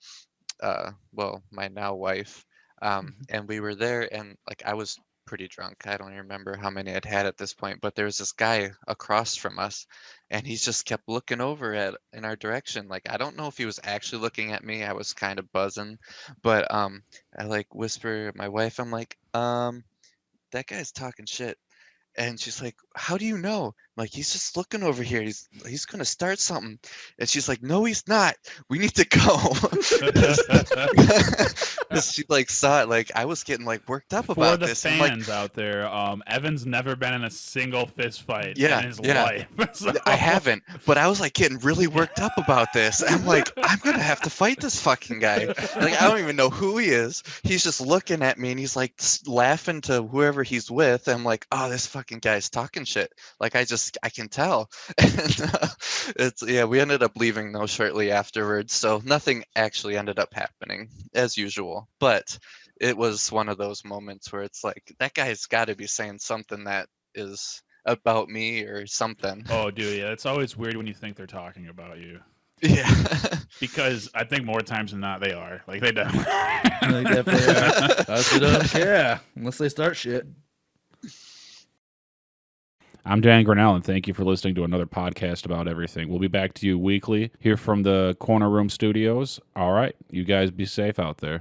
well, my now wife. And we were there, and like I was pretty drunk. I don't even remember how many I'd had at this point, but there was this guy across from us, and he just kept looking over in our direction. Like I don't know if he was actually looking at me. I was kind of buzzing, but I like whisper at my wife. I'm like, that guy's talking shit. And she's like, how do you know? I'm like, he's just looking over here. He's gonna start something. And she's like, no, he's not. We need to go. 'Cause she like saw it. Like I was getting like worked up about for the this. I'm like, fans out there, Evan's never been in a single fist fight Yeah, in his yeah. life. So- I haven't, but I was like getting really worked up about this. I'm like, I'm gonna have to fight this fucking guy. Like I don't even know who he is. He's just looking at me and he's like laughing to whoever he's with. I'm like, oh, this fucking guy's talking shit. Like I can tell. And we ended up leaving though shortly afterwards, so nothing actually ended up happening as usual. But it was one of those moments where it's like that guy's got to be saying something that is about me or something. Oh, dude, yeah, it's always weird when you think they're talking about you. Yeah. Because I think more times than not they are. Like they definitely. They definitely are. I also don't care unless they start shit. I'm Dan Grinnell, and thank you for listening to another podcast about everything. We'll be back to you weekly here from the Corner Room Studios. All right, you guys be safe out there.